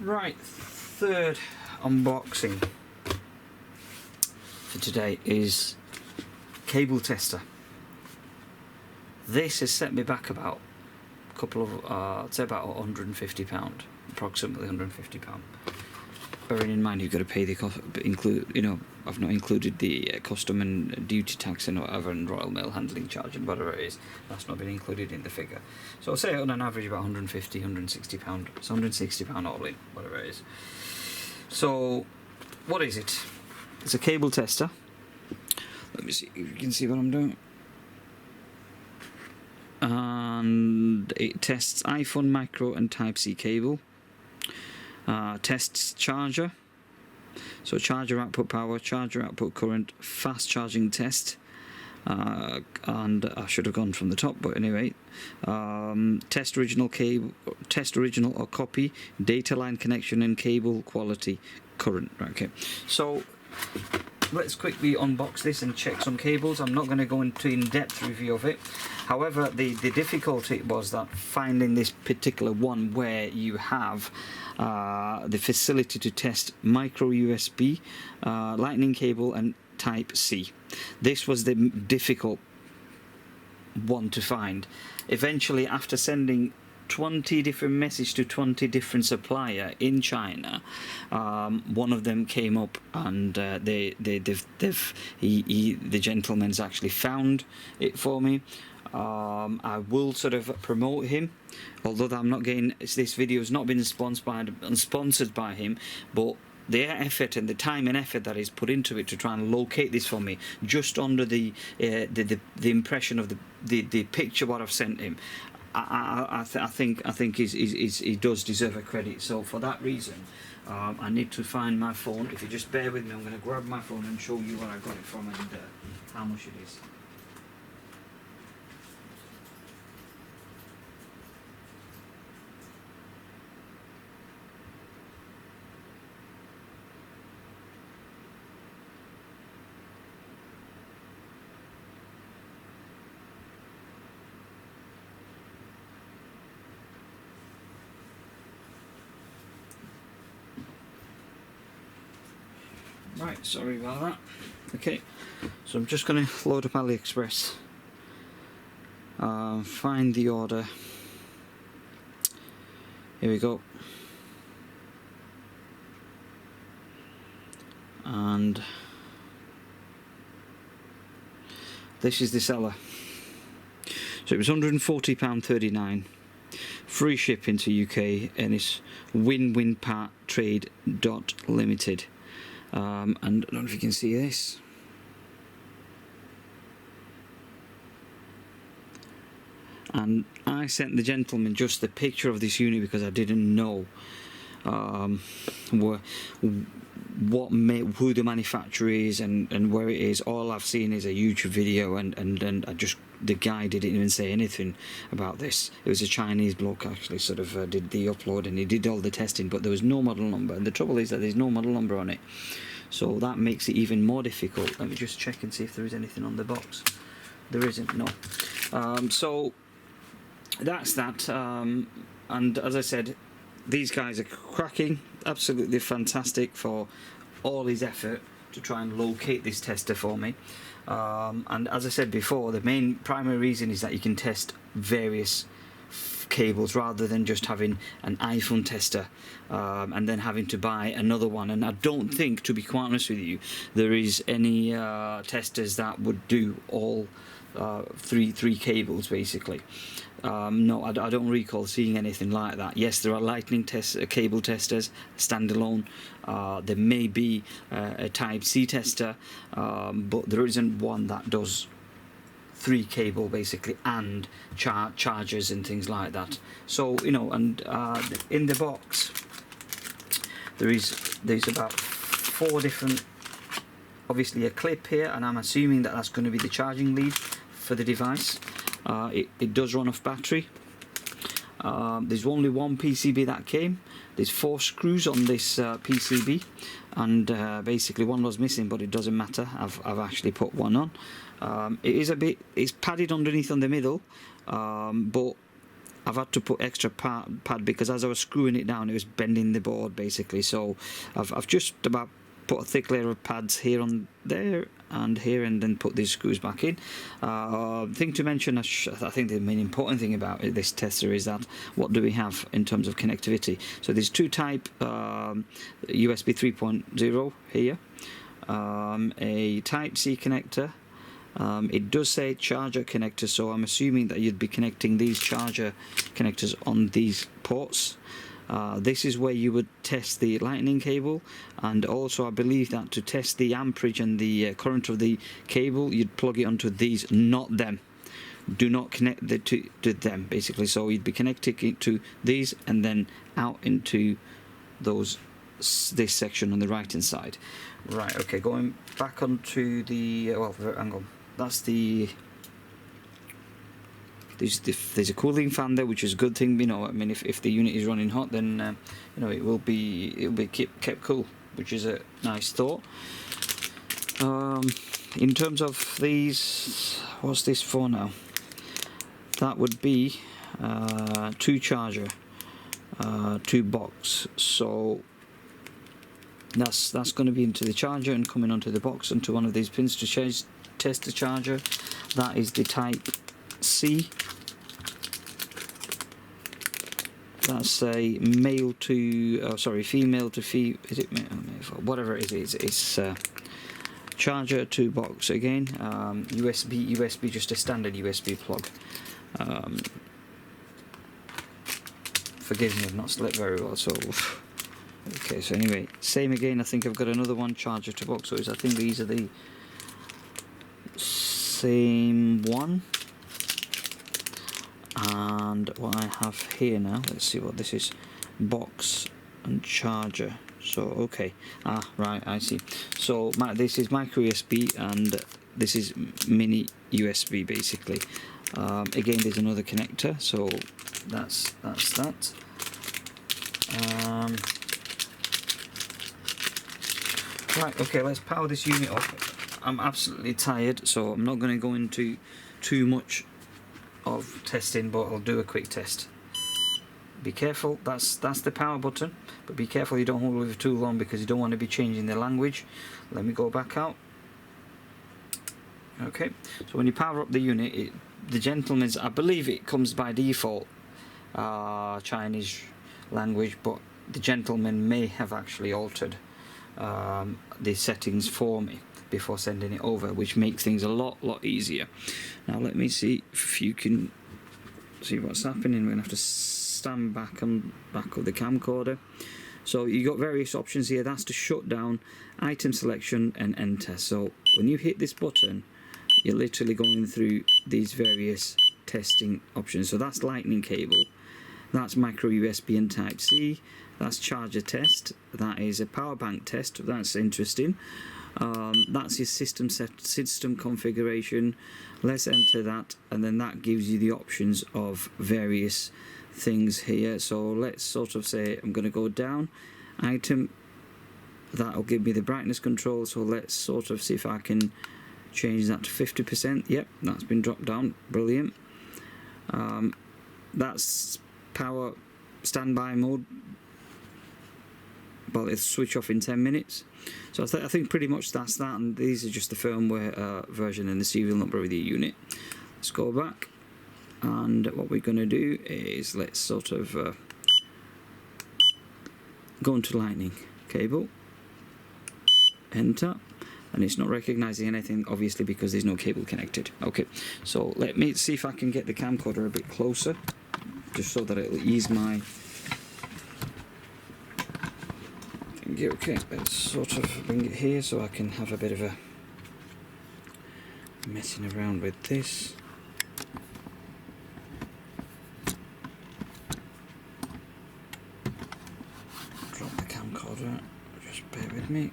Right, third unboxing for today is cable tester. This has set me back about a couple of, I'd say about £150, approximately £150. Bearing in mind you've got to pay the cost, I've not included the custom and duty tax and whatever, and Royal Mail handling charge and whatever it is. That's not been included in the figure. So I'll say on an average about £150, £160. It's £160 all in, whatever it is. So what is it? It's a cable tester. Let me see if you can see what I'm doing. And it tests iPhone micro and Type-C cable. Tests charger, so charger output power, charger output current, fast charging test, and I should have gone from the top, but anyway, test original cable, test original or copy, data line connection and cable quality, current. Okay, so let's quickly unbox this and check some cables. I'm not going to go into in-depth review of it. However, the difficulty was that finding this particular one where you have the facility to test micro USB, lightning cable and Type-C. This was the difficult one to find. Eventually, after sending 20 different messages to 20 different supplier in China, one of them came up, and the gentleman's actually found it for me. I will sort of promote him, although I'm not getting, this video has not been sponsored by him, but the effort and the time and effort that is put into it to try and locate this for me, just under the impression of the picture what I've sent him, I think he does deserve a credit. So for that reason, I need to find my phone. If you just bear with me, I'm going to grab my phone and show you where I got it from and how much it is. Right, sorry about that. Okay, so I'm just going to load up AliExpress, find the order. Here we go. And this is the seller. So it was £140.39, free shipping to UK, and it's Win-Win Part Trade Limited. And I don't know if you can see this. And I sent the gentleman just the picture of this unit because I didn't know who the manufacturer is and where it is. All I've seen is a YouTube video, and the guy didn't even say anything about this. It was a Chinese bloke actually sort of did the upload, and he did all the testing, but there was no model number, and the trouble is that there's no model number on it, so that makes it even more difficult. Let me just check and see if there is anything on the box. There isn't, no. So that's that, and as I said, these guys are cracking, absolutely fantastic for all his effort to try and locate this tester for me. And as I said before, the primary reason is that you can test various cables rather than just having an iPhone tester and then having to buy another one. And I don't think, to be quite honest with you, there is any testers that would do all three cables basically. No, I don't recall seeing anything like that. Yes, there are lightning cable testers standalone. There may be a Type-C tester, but there isn't one that does 3 cable basically and chargers and things like that. So and in the box there's about 4 different, obviously a clip here, and I'm assuming that that's going to be the charging lead for the device. It does run off battery. There's only one PCB that came. There's 4 screws on this PCB, and basically one was missing, but it doesn't matter. I've actually put one on. It's padded underneath on the middle, but I've had to put extra pad because as I was screwing it down, it was bending the board basically. So I've just about put a thick layer of pads here on there and here, and then put these screws back in. Thing to mention, I think the main important thing about this tester is that what do we have in terms of connectivity. So there's two type USB 3.0 here, a type C connector. It does say charger connector, so I'm assuming that you'd be connecting these charger connectors on these ports. This is where you would test the lightning cable, and also I believe that to test the amperage and the current of the cable, you'd plug it onto these, not them. Do not connect to them basically. So you'd be connecting it to these and then out into this section on the right hand side. Right, okay, going back onto the well, hang on. That's there's a cooling fan there, which is a good thing. You know, I mean, if the unit is running hot, then you know, it will be kept cool, which is a nice thought. In terms of these, what's this for now? That would be two charger, two box. So that's going to be into the charger and coming onto the box onto one of these pins to test the charger. That is the type C. That's a male to female to is it male, whatever it is. It's charger to box again. USB, just a standard USB plug. Forgive me, I've not slept very well, so okay. So anyway, same again. I think I've got another one, charger to box. So I think these are the same one. And what I have here now, let's see what this is, box and charger. So okay, right, I see. So this is micro USB and this is mini USB basically. Again, there's another connector, so that's that. Right, okay, let's power this unit up. I'm absolutely tired, so I'm not going to go into too much of testing, but I'll do a quick test. Be careful, that's the power button, but be careful you don't hold it for too long because you don't want to be changing the language. Let me go back out. Okay, so when you power up the unit, the gentleman's, I believe it comes by default Chinese language, but the gentleman may have actually altered the settings for me before sending it over, which makes things a lot easier. Now let me see if you can see what's happening. We're gonna have to stand back on back of the camcorder. So you got various options here. That's to shut down, item selection, and enter. So when you hit this button, you're literally going through these various testing options. So that's lightning cable, that's micro USB and type C, that's charger test, that is a power bank test. That's interesting. That's your system configuration. Let's enter that, and then that gives you the options of various things here. So let's sort of say I'm going to go down, item, that'll give me the brightness control. So let's sort of see if I can change that to 50%. Yep, that's been dropped down, brilliant. That's power standby mode, well, it'll switch off in 10 minutes. So I think pretty much that's that, and these are just the firmware version and the serial number of the unit. Let's go back, and what we're going to do is let's sort of go into lightning cable, enter, and it's not recognizing anything obviously because there's no cable connected. Okay, so let me see if I can get the camcorder a bit closer just so that it'll ease my okay, let's sort of bring it here so I can have a bit of a messing around with this. Drop the camcorder, just bear with me.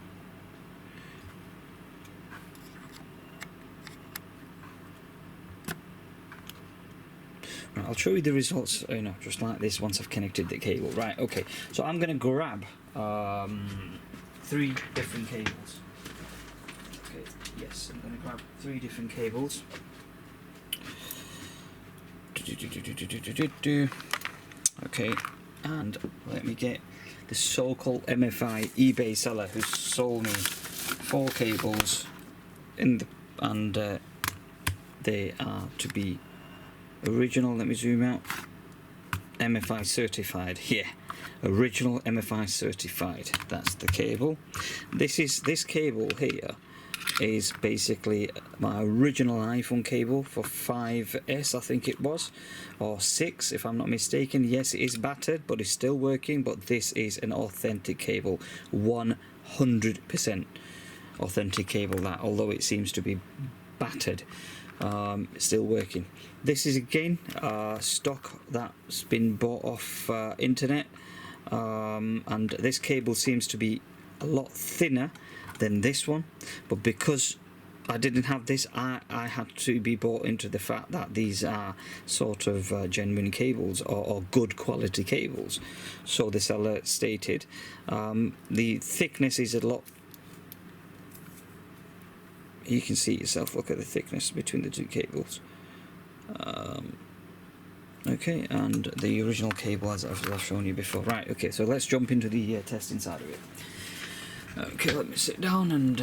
Right, I'll show you the results, just like this once I've connected the cable. Right, okay, so I'm going to grab 3 different cables. Okay, yes, I'm going to grab 3 different cables Okay, and let me get the so-called MFI eBay seller who sold me 4 cables in the, and they are to be original. Let me zoom out. MFI certified. Yeah, original MFI certified. That's the cable. This cable here is basically my original iPhone cable for 5S, I think it was, or 6 if I'm not mistaken. Yes, it is battered, but it's still working. But this is an authentic cable, 100% authentic cable. That, although it seems to be battered, it's still working. This is again stock that's been bought off internet, and this cable seems to be a lot thinner than this one, but because I didn't have this, I had to be bought into the fact that these are sort of genuine cables, or good quality cables. So the seller stated the thickness is a lot. You can see yourself, look at the thickness between the 2 cables. Okay, and the original cable as I've shown you before. Right, okay, so let's jump into the testing side of it. Okay, let me sit down and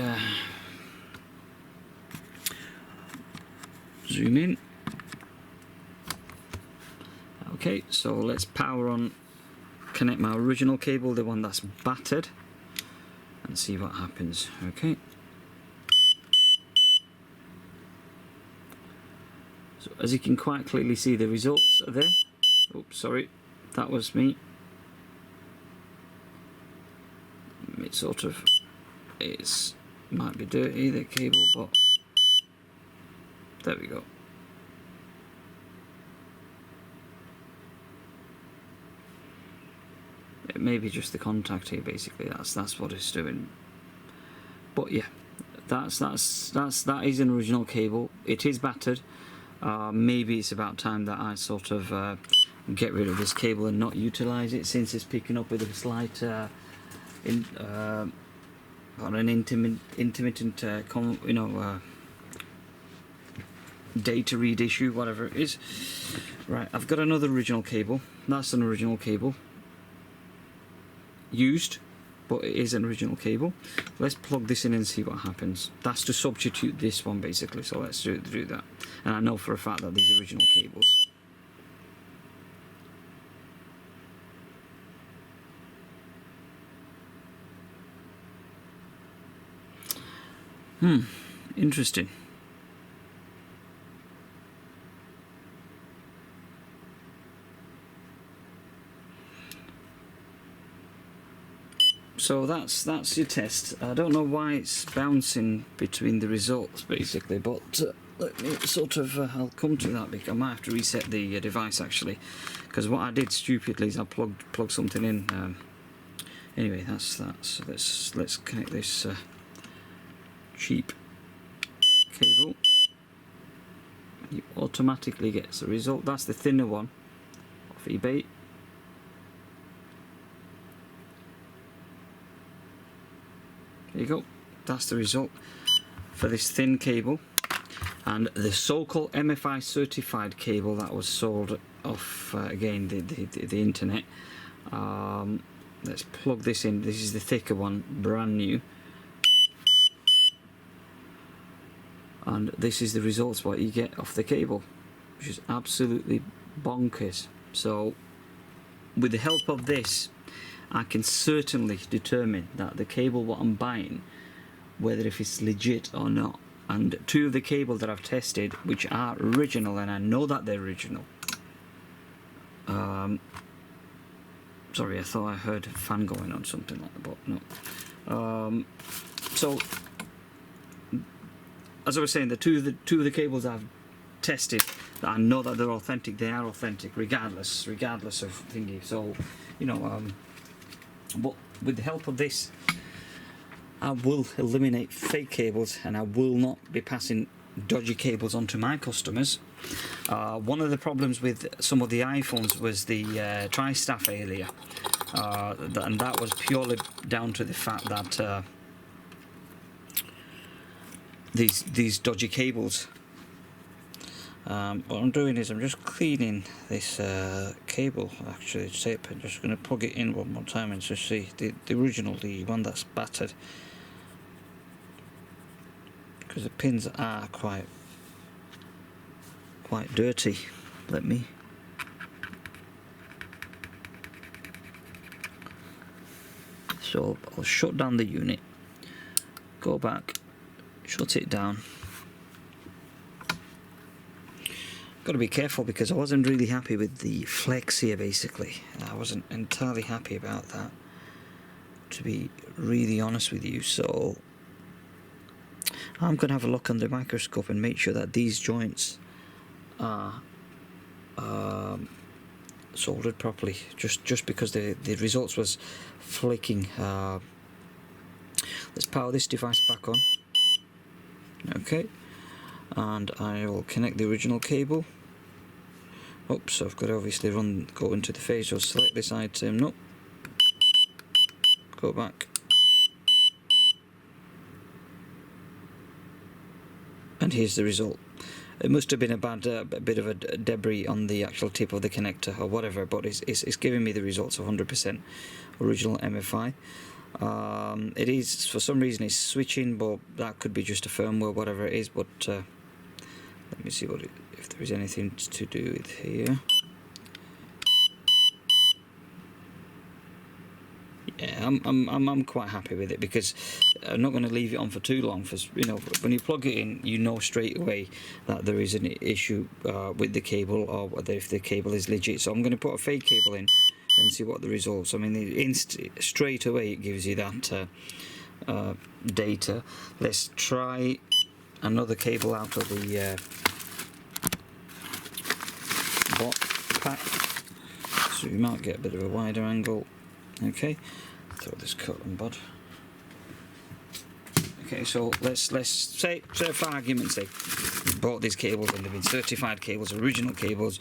zoom in. Okay, so let's power on, connect my original cable, the one that's battered, and see what happens. Okay. So as you can quite clearly see, the results are there. Oops, sorry, that was me. It sort of, it's might be dirty, the cable, but there we go. It may be just the contact here, basically. That's what it's doing. But yeah, that is an original cable. It is battered. Maybe it's about time that I sort of get rid of this cable and not utilize it, since it's picking up with a slight an intermittent data read issue, whatever it is. Right, I've got another original cable. That's an original cable, used, but it is an original cable. Let's plug this in and see what happens. That's to substitute this one, basically. So let's do that. And I know for a fact that these are original cables. Interesting. So that's your test. I don't know why it's bouncing between the results, basically, but let me sort of I'll come to that, because I might have to reset the device actually, because what I did stupidly is I plugged something in. Anyway, that's let's connect this cheap cable. You automatically gets the result. That's the thinner one off eBay. There you go. That's the result for this thin cable. And the so-called MFI certified cable that was sold off again the internet. Let's plug this in. This is the thicker one, brand new. And this is the results what you get off the cable, which is absolutely bonkers. So with the help of this, I can certainly determine that the cable what I'm buying, whether if it's legit or not. And 2 of the cable that I've tested, which are original, and I know that they're original. Sorry, I thought I heard a fan going on, something like that, but no. So as I was saying, the two of the cables I've tested, that I know that they're authentic. They are authentic, regardless of thingy. So, you know, but with the help of this, I will eliminate fake cables, and I will not be passing dodgy cables on to my customers. One of the problems with some of the iPhones was the tri-staff failure, and that was purely down to the fact that these dodgy cables What I'm doing is I'm just cleaning this cable, actually, tape, and just going to plug it in one more time and just see the original, the one that's battered, because the pins are quite dirty. So I'll shut down the unit, go back, shut it down. Got to be careful because I wasn't really happy with the flex here. Basically, I wasn't entirely happy about that, to be really honest with you. So I'm going to have a look under the microscope and make sure that these joints are soldered properly. Just because the results was flicking. Let's power this device back on. Okay, and I will connect the original cable. Oops, I've got to obviously go into the phase, so select this item, no, go back, and here's the result. It must have been a bit of a debris on the actual tip of the connector or whatever, but it's giving me the results of 100% original MFI. It is, for some reason, it's switching, but that could be just a firmware, whatever it is. But let me see if there is anything to do with here. Yeah, I'm quite happy with it, because I'm not going to leave it on for too long. For, you know, when you plug it in, you know straight away that there is an issue with the cable, or whether if the cable is legit. So I'm going to put a fake cable in and see what the results. I mean, straight away it gives you that data. Let's try another cable out of the box pack, so you might get a bit of a wider angle. Okay, throw this cotton bud. Okay, so let's say for argument's sake, you bought these cables and they've been certified cables, original cables.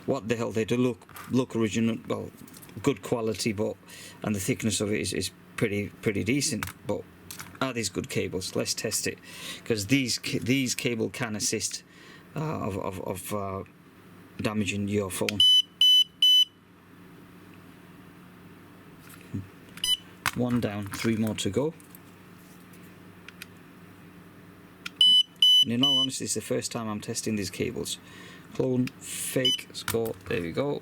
What the hell, they do look original, well, good quality, but and the thickness of it is pretty decent. But are these good cables? Let's test it, because these cable can assist of damaging your phone. One down, 3 more to go. And in all honesty, it's the first time I'm testing these cables. Clone, fake, score, there we go.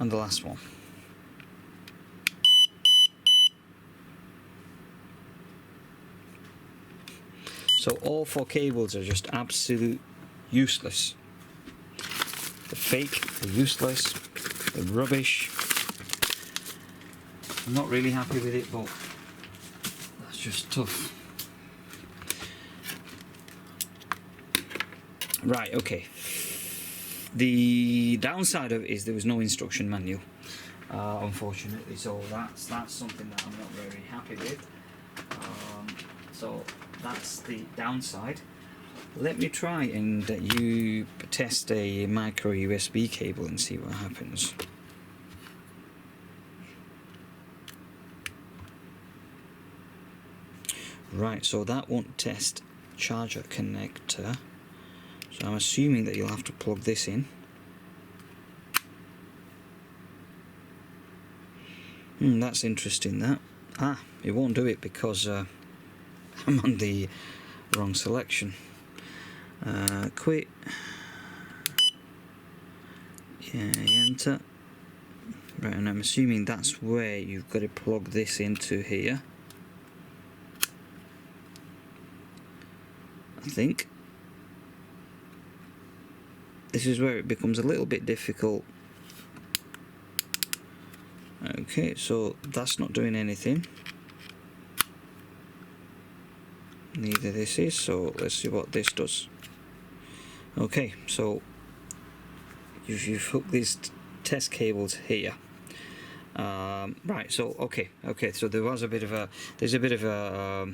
And the last one. So all 4 cables are just absolute useless. The fake, the useless, the rubbish. I'm not really happy with it, but that's just tough. Right, okay. The downside of it is there was no instruction manual, unfortunately, so that's something that I'm not very happy with. So that's the downside. Let me try and test a micro USB cable and see what happens. Right, so that won't test charger connector. So I'm assuming that you'll have to plug this in. That's interesting, that. It won't do it because I'm on the wrong selection. Quit. Yeah, enter. Right, and I'm assuming that's where you've got to plug this into here. I think. This is where it becomes a little bit difficult. Okay, so that's not doing anything. Neither this is, so let's see what this does. Okay, so you've hooked these test cables here. Right, so okay, so there's a bit of a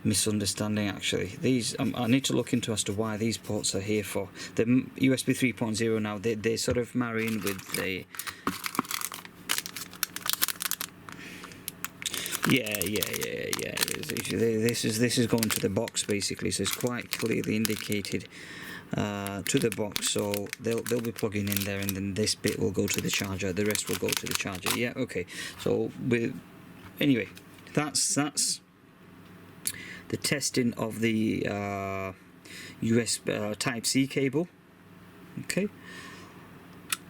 misunderstanding actually. These I need to look into as to why these ports are here for. The USB 3.0 now, they sort of marry in with the Yeah. This is going to the box basically, so it's quite clearly indicated to the box. So they'll be plugging in there, and then this bit will go to the charger. The rest will go to the charger. Yeah. Okay. So anyway, that's the testing of the USB Type-C cable. Okay.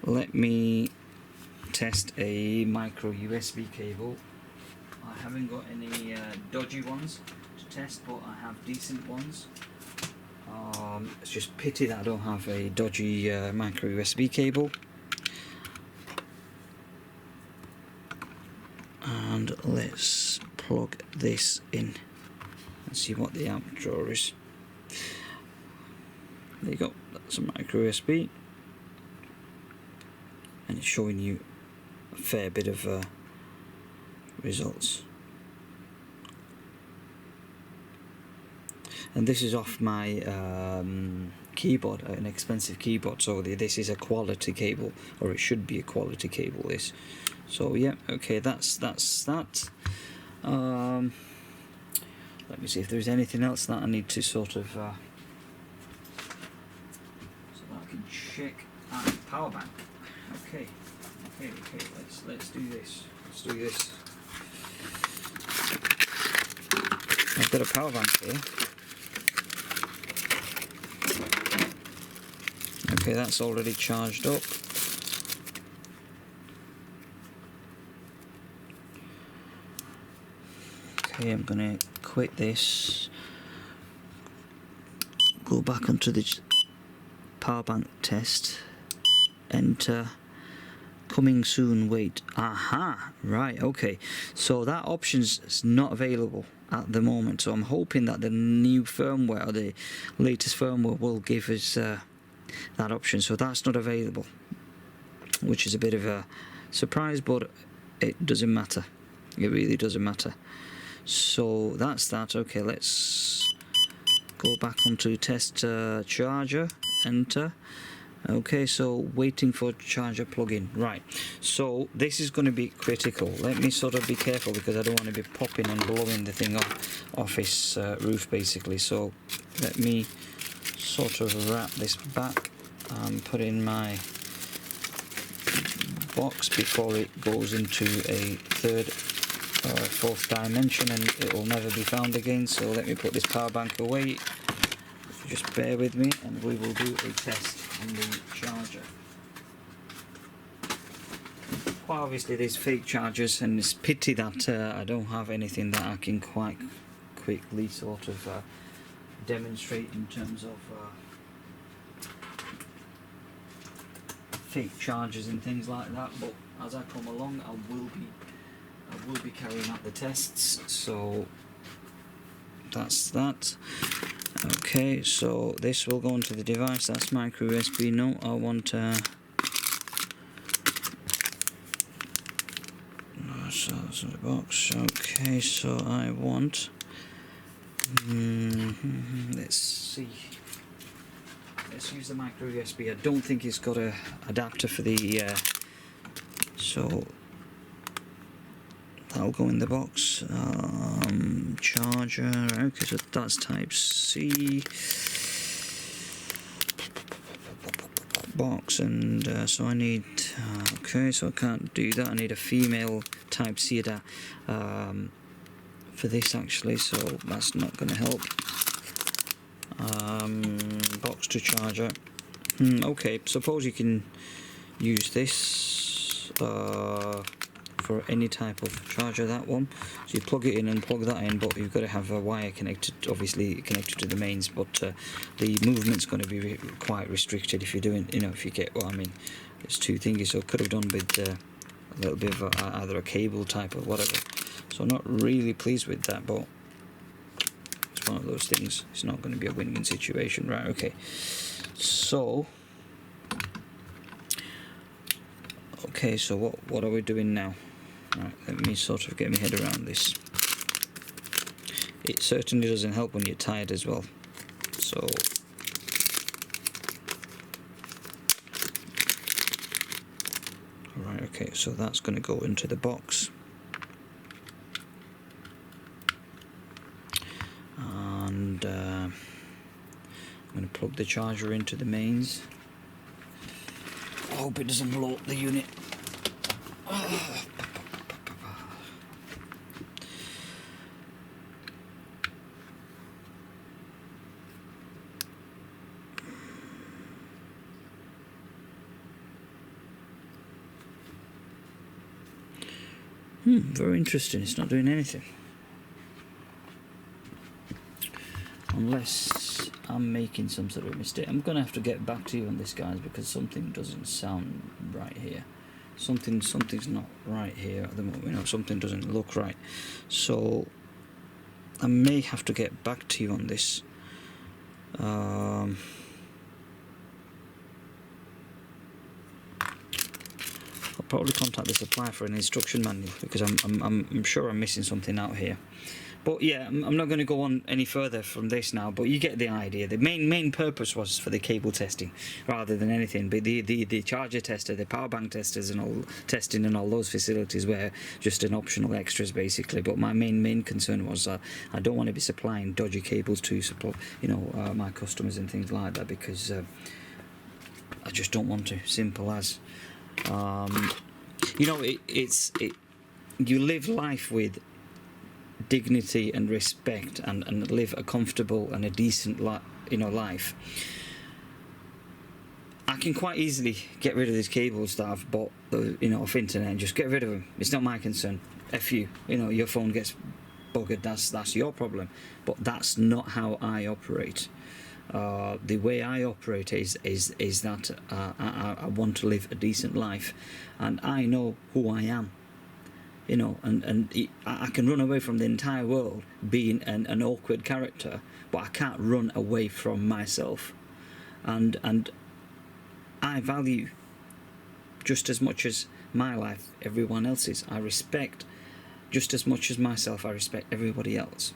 Let me test a micro USB cable. I haven't got any dodgy ones to test, but I have decent ones. It's just pity that I don't have a dodgy micro USB cable. And let's plug this in and see what the amp draw is. There you go, that's a micro USB, and it's showing you a fair bit of results. And this is off my keyboard, an expensive keyboard, so this is a quality cable, or it should be a quality cable, this. So yeah, okay, that's that. Let me see if there's anything else that I need to sort of so that I can check. Power bank. Okay, let's do this. I've got a power bank here. Okay, that's already charged up. Okay, I'm gonna quit this, go back onto the power bank test, enter, coming soon, wait. Aha, right, okay, so that option's not available at the moment, so I'm hoping that the new firmware, or the latest firmware, will give us that option. So that's not available, which is a bit of a surprise, but it doesn't matter, it really doesn't matter. So that's that. Okay, let's go back onto test charger, enter. Okay, so waiting for charger plug-in. Right, so this is going to be critical. Let me sort of be careful, because I don't want to be popping and blowing the thing off his roof basically. So let me sort of wrap this back and put in my box before it goes into a third or fourth dimension, and it will never be found again. So let me put this power bank away. Just bear with me, and we will do a test on the charger. Quite obviously there's fake chargers, and it's pity that I don't have anything that I can quite quickly sort of demonstrate in terms of fake chargers and things like that. But as I come along, I will be carrying out the tests. So that's that. Okay, so this will go into the device. That's micro USB. No, I want so that's in the box. Okay, so I want let's see, let's use the micro USB. I don't think it's got a adapter for the so that'll go in the box. Charger, okay, so that's Type-C box, and so I need okay, so I can't do that. I need a female Type-C for this actually, so that's not going to help. Box to charger. Okay, suppose you can use this for any type of charger, that one. So you plug it in and plug that in, but you've got to have a wire connected, obviously connected to the mains, but the movement's going to be quite restricted if you're doing, if you get what I mean. It's two thingies, so could have done with a little bit of either a cable type or whatever. So not really pleased with that, but it's one of those things. It's not going to be a win-win situation, right? Okay, so what are we doing now? Right, let me sort of get my head around this. It certainly doesn't help when you're tired as well. So right, okay, so that's going to go into the box. I'm going to plug the charger into the mains. I hope it doesn't blow up the unit. Very interesting. It's not doing anything. Unless I'm making some sort of mistake. I'm going to have to get back to you on this, guys, because something doesn't sound right here. Something's not right here at the moment. You know, something doesn't look right. So I may have to get back to you on this. I'll probably contact the supplier for an instruction manual, because I'm sure I'm missing something out here. But yeah, I'm not going to go on any further from this now, but you get the idea. The main purpose was for the cable testing rather than anything. But the charger tester, the power bank testers and all testing and all those facilities were just an optional extras basically. But my main concern was I don't want to be supplying dodgy cables to support, you know, my customers and things like that, because I just don't want to. Simple as. You know, you live life with dignity and respect, and live a comfortable and a decent life. I can quite easily get rid of these cables that I've bought, you know, off internet, and just get rid of them. It's not my concern. F you. You know, your phone gets buggered. That's your problem. But that's not how I operate. The way I operate is that I want to live a decent life, and I know who I am. You know, and I can run away from the entire world being an awkward character, but I can't run away from myself. And I value just as much as my life everyone else's. I respect just as much as myself. I respect everybody else.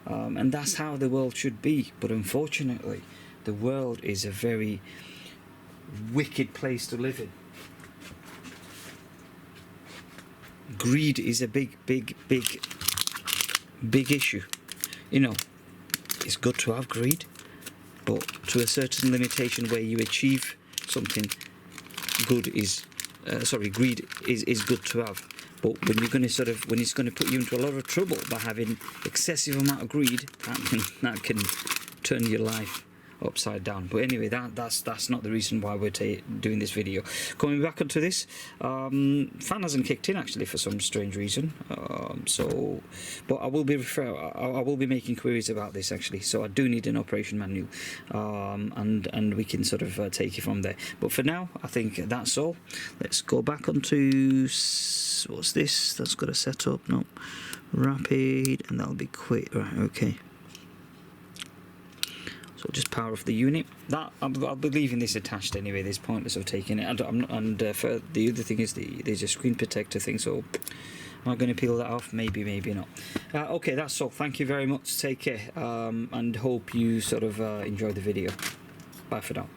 And that's how the world should be. But unfortunately, the world is a very wicked place to live in. Greed is a big issue. You know, it's good to have greed, but to a certain limitation where you achieve something, greed is good to have. But when you're going to when it's going to put you into a lot of trouble by having excessive amount of greed, that can turn your life upside down. But anyway, that's not the reason why we're doing this video. Coming back onto this, fan hasn't kicked in actually for some strange reason. But I will be making queries about this actually. So I do need an operation manual, and we can sort of take it from there. But for now, I think that's all. Let's go back onto what's this? That's got a setup. No, rapid, and that'll be quick. Right, okay. So just power off the unit. I'll be leaving this attached anyway. There's pointless of taking it. For the other thing is there's a screen protector thing. So am I going to peel that off? Maybe not. Okay, that's all. Thank you very much. Take care, and hope you sort of enjoy the video. Bye for now.